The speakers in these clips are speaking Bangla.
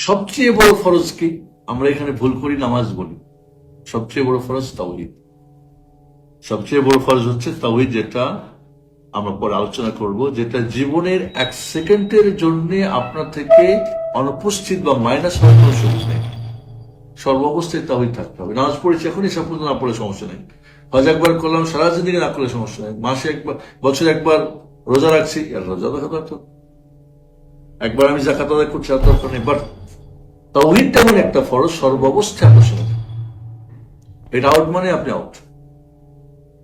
সবচেয়ে বড় ফরজ কি? আমরা এখানে ভুল করি, নামাজ বলি। সবচেয়ে বড় ফরজ তাওহীদ। সবচেয়ে বড় ফরজ হচ্ছে তাওহীদ, যেটা আমরা পরে আলোচনা করব, যেটা জীবনের 1 সেকেন্ডের জন্য আপনার থেকে অনুপস্থিত বা মাইনাস হওয়ার কোনো সুযোগ নেই। সর্বাবস্থায় তাওহীদ থাকতে হবে। নামাজ পড়েছি এখন, এসব পর্যন্ত না পড়লে সমস্যা নেই। হজ একবার করলাম, সারা জিন্দেগি না করলে সমস্যা নেই। মাসে একবার, বছরে একবার রোজা রাখছি, রোজা দেখা দরকার। একবার আমি যাকাত আদায় করছি, আর দরকার নেই। বাট তাওহীদ তেমন একটা ফরজ, সর্বাবস্থায় আপনার সঙ্গে। এটা আউট মানে আপনি আউট।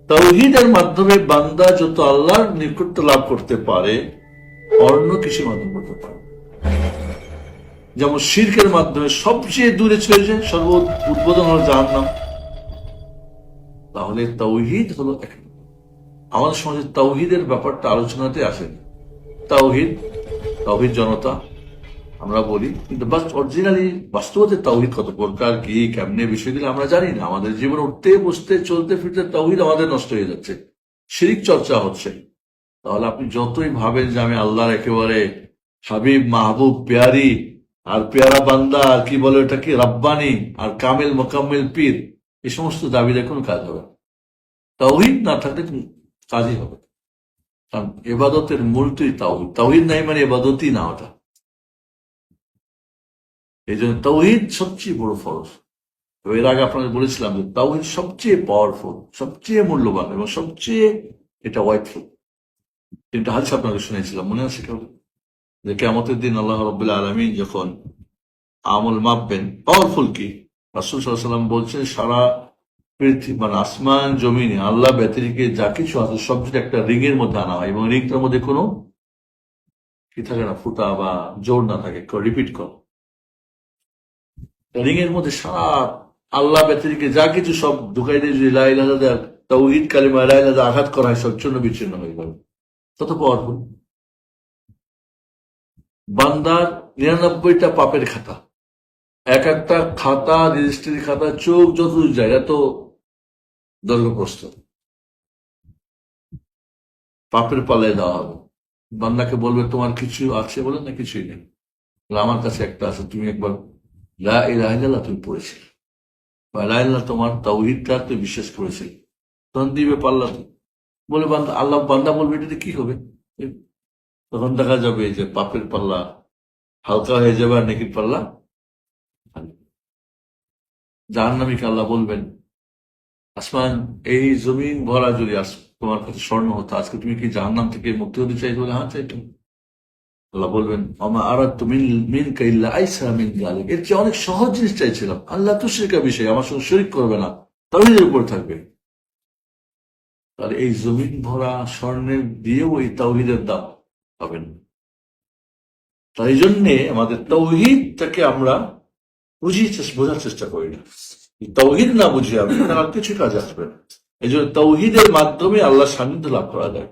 তাওহীদের মাধ্যমে বান্দা যত আল্লাহর নিকটত্ব লাভ করতে পারে, অন্য কিছুর মাধ্যমে করতে পারে। যেমন শিরকের মাধ্যমে সবচেয়ে দূরে চলে যায়, সর্ব উদ্বোধন হল জাহান্নাম। তাহলে তাওহীদ হলো এক। আমাদের সমাজে তাওহীদের ব্যাপারটা আলোচনাতে আসে। তাওহীদ, তাওহীদ জনতা আমরা বলি, কিন্তু অরিজিনালি বাস্তবতে তাওহীদ কত প্রকার, কি কেমনে, বিষয়গুলো আমরা জানি না। আমাদের জীবন উঠতে বসতে চলতে ফিরতে তাওহীদ আমাদের নষ্ট হয়ে যাচ্ছে, শিরক চর্চা হচ্ছে। তাহলে আপনি যতই ভাবেন যে আমি আল্লাহর একেবারে হাবিব, মাহবুব, পেয়ারি, আর পেয়ারা বান্দা, আর কি বলে ওটা কি, রাব্বানি, আর কামেল মোকাম্মেল পীর, এই সমস্ত দাবিতে কোনো কাজ হবে না। তাওহীদ না থাকলে কাজই হবে। কারণ এবাদতের মূলটাই তাওহীদ। তাওহীদ নাই মানে এবাদতই না ওটা। এই জন্য তাওহীদ সবচেয়ে বড় ফরজ। এর আগে আপনাদের বলেছিলাম যে তাওহীদ সবচেয়ে পাওয়ারফুল, সবচেয়ে মূল্যবান এবং সবচেয়ে এটা ওয়াইটফুল। 3টা হাদিস আপনাকে শুনেছিলাম, মনে আছে কেউ? যে কিয়ামতের দিন আল্লাহ রাব্বুল আলামিন যখন আমল মাপবেন, পাওয়ারফুল কি, রাসূল সাল্লাল্লাহু আলাইহি ওয়াসাল্লাম বলছেন সারা পৃথিবী মানে আসমান জমিনে আল্লাহ ব্যতিরিকে যা কিছু আছে সব যদি একটা রিং এর মধ্যে আনা হয়, এবং রিংটার মধ্যে কোনো কি থাকে না, ফুটা বা জোর না থাকে, রিপিট কর, রিং এর মধ্যে সারা আল্লাহ ব্যতিরিকে যা কিছু সব ঢুকাই দিয়ে যদি লা ইলাহা ইল্লাল্লাহ, তাওহীদ কালিমা লা ইলাহা ইল্লাল্লাহ আঘাত করা হয়, সব চূর্ণ বিচ্ছিন্ন হয়ে যাবে। কত পাওয়ারফুল। বান্দার 99টা পাপের খাতা, এক একটা খাতা, রেজিস্ট্রি খাতা, চোখ যত যায় এত দৈর্ঘ্যপ্রস্থ, পাপের পাল্লায় দেওয়া হবে। বান্দাকে বলবে তোমার কিছু আছে, বলে না কিছুই নেই। আমার কাছে একটা আছে, তুমি একবার লা ইলাহা ইল্লাল্লাহ তুমি পড়েছিলে, বা লা ইলাহা তোমার তাওহীদটা তুই বিশ্বাস করেছিলি, তখন দিবে পাল্লা। বলে বান্দা, আল্লাহ বান্দা বলবে এটাতে কি হবে? তখন দেখা যাবে যে পাপের পাল্লা হালকা হয়ে যাবে, আর নেকির পাল্লা। জাহান্নামীকে আল্লাহ বলবেন, আসমান এই জমিন ভরা যদি তোমার কাছে স্বর্ণ হতো, আজকে তুমি কি জাহান্নাম থেকে মুক্তি হতে চাইছো? বলে হ্যাঁ চাইতো। আল্লাহ বলবেন, আমা আরাদতু মিনকা ইল্লা আইসারা মিন যালিক, এর চেয়ে অনেক সহজ জিনিস চাইছিলাম। আল্লাহ তুশরিকা বিষয়, আমার সঙ্গে শরীক করবে না, তাওহীদের উপর থাকবে। তাহলে এই জমিন ভরা স্বর্ণের দিয়েও এই তাওহীদের দাম পাবেন। তাই জন্যে আমাদের তাওহীদটাকে আমরা বোঝার চেষ্টা করি না। তাওহীদ না বুঝে আমি আর কিছু কাজ আসবে না। এই জন্য তাওহীদের মাধ্যমে আল্লাহ সান্নিধ্য লাভ করা যায়।